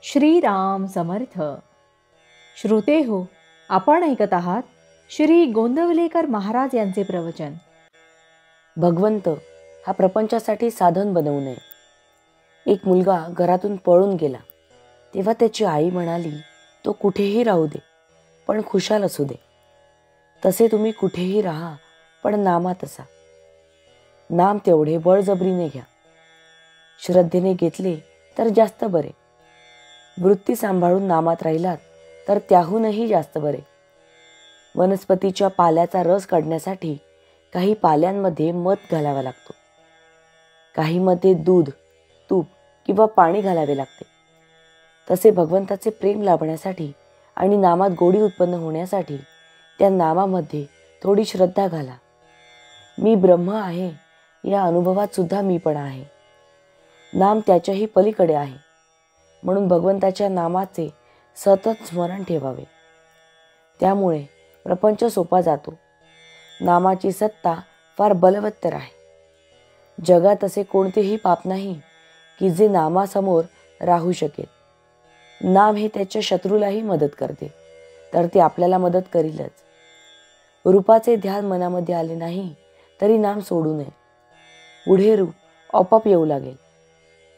श्रीराम समर्थ. श्रोते हो, आपण ऐकत आहात श्री गोंदवलेकर महाराज यांचे प्रवचन. भगवंत हा प्रपंचासाठी साधन बनवू नये. एक मुलगा घरातून पळून गेला तेव्हा त्याची आई म्हणाली, तो कुठेही राहू दे पण खुशाल असू दे. तसे तुम्ही कुठेही राहा पण नामात असा. नाम तेवढे बळजबरीने घ्या. श्रद्धेने घेतले तर जास्त बरे. वृत्ती सांभाळून नामात राहिलात तर त्याहूनही जास्त बरे. वनस्पतीच्या पाल्याचा रस काढण्यासाठी काही पाल्यांमध्ये मध घालावा लागतो, काहीमध्ये दूध, तूप किंवा पाणी घालावे लागते. तसे भगवंताचे प्रेम लाभण्यासाठी आणि नामात गोडी उत्पन्न होण्यासाठी त्या नामामध्ये थोडी श्रद्धा घाला. मी ब्रह्म आहे या अनुभवात सुद्धा मीपणा आहे. नाम त्याच्याही पलीकडे आहे, म्हणून भगवंताच्या नामाचे सतत स्मरण ठेवावे. त्यामुळे प्रपंच सोपा जातो. नामाची सत्ता फार बलवत्तर आहे. जगात असे कोणतेही पाप नाही की जे नामासमोर राहू शकेल. नाम हे त्याच्या शत्रूलाही मदत करते, तर ते आपल्याला मदत करीलच. रूपाचे ध्यान मनामध्ये आले नाही तरी नाम सोडू नये. पुढे रूप आपोआप येऊ लागेल.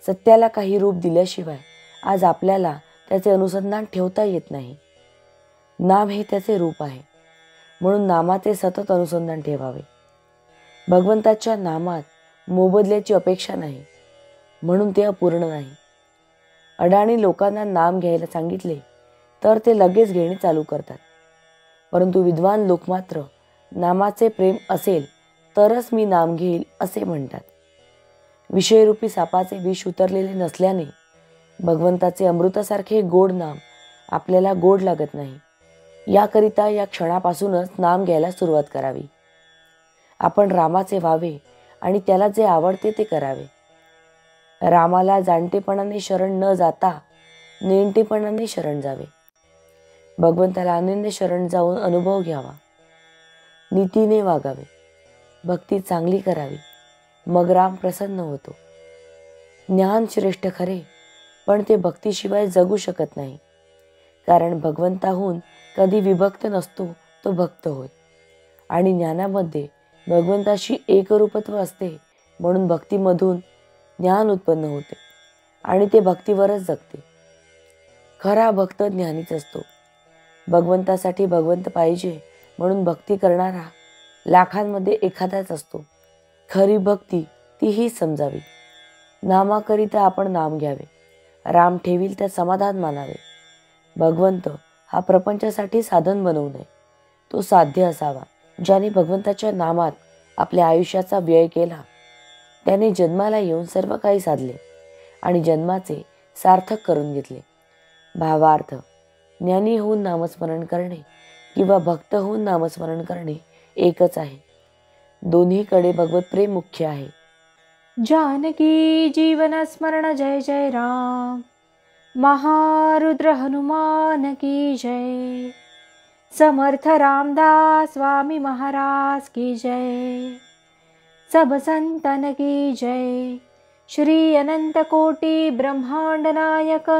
सत्याला काही रूप दिल्याशिवाय आज आपल्याला त्याचे अनुसंधान ठेवता येत नाही. नाम हे त्याचे रूप आहे, म्हणून नामाचे सतत अनुसंधान ठेवावे. भगवंताच्या नामात मोबदल्याची अपेक्षा नाही, म्हणून ते अपूर्ण नाही. अडाणी लोकांना नाम घ्यायला सांगितले तर ते लगेच घेणे चालू करतात, परंतु विद्वान लोक मात्र नामाचे प्रेम असेल तरच मी नाम घेईल असे म्हणतात. विषयरूपी सापाचे विष उतरलेले नसल्याने भगवंताचे अमृतासारखे गोड नाम आपल्याला गोड लागत नाही. याकरिता या क्षणापासूनच नाम घ्यायला सुरुवात करावी. आपण रामाचे व्हावे आणि त्याला जे आवडते ते करावे. रामाला जाणतेपणाने शरण न जाता नेणतेपणाने शरण जावे. भगवंताला अनन्य शरण जाऊन अनुभव घ्यावा. नीतीने वागावे. भक्ती चांगली करावी, मग राम प्रसन्न होतो. ज्ञान श्रेष्ठ खरे, पण ते भक्तीशिवाय जगू शकत नाही. कारण भगवंताहून कधी विभक्त नसतो तो भक्त होय. आणि ज्ञानामध्ये भगवंताशी एकरूपत्व असते, म्हणून भक्तीमधून ज्ञान उत्पन्न होते आणि ते भक्तीवरच जगते. खरा भक्त ज्ञानीच असतो. भगवंतासाठी भगवंत पाहिजे म्हणून भक्ती करणारा लाखांमध्ये एखादाच असतो. खरी भक्ती तीही समजावी. नामाकरिता आपण नाम घ्यावे. राम ठेवील त्या समाधान मानावे. भगवंत हा प्रपंचासाठी साधन बनवू नये, तो साध्य असावा. ज्याने भगवंताच्या नामात आपल्या आयुष्याचा व्यय केला त्याने जन्माला येऊन सर्व काही साधले आणि जन्माचे सार्थक करून घेतले. भावार्थ, ज्ञानी होऊन नामस्मरण करणे किंवा भक्त होऊन नामस्मरण करणे एकच आहे. दोन्हीकडे भगवत प्रेम मुख्य आहे. जानकी जीवन स्मरण जय जय राम. महारुद्र हनुमान की जय. समर्थ रामदास स्वामी महाराज की जय. सब संतन की जय. श्री अनंत कोटि ब्रह्मांड नायक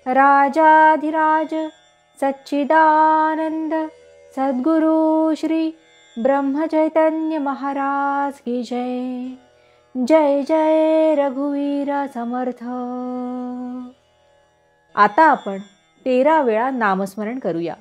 राजाधिराज सच्चिदानंद सद्गुरु श्री ब्रह्म चैतन्य महाराज की जय. जय जय रघुवीर समर्थ. आता आपण 13 वेळा नामस्मरण करूया.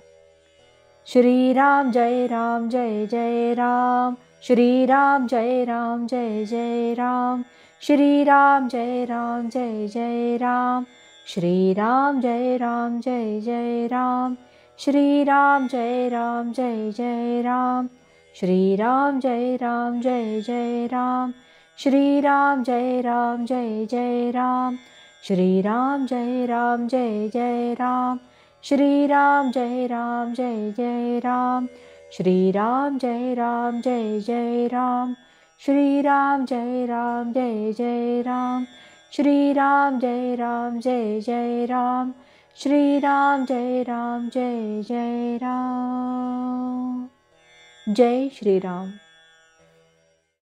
श्रीराम जय राम जय जय राम. श्रीराम जय राम जय जय राम. श्रीराम जय राम जय जय राम. श्रीराम जय राम जय जय राम. श्रीराम जय राम जय जय राम. श्रीराम जय राम जय जय राम. श्रीराम जय राम जय जय राम. श्रीराम जय राम जय जय राम. श्रीराम जय राम जय जय राम. श्रीराम जय राम जय जय राम. श्रीराम जय राम जय जय राम. श्रीराम जय राम जय जय राम. श्रीराम जय राम जय जय राम. जय श्रीराम.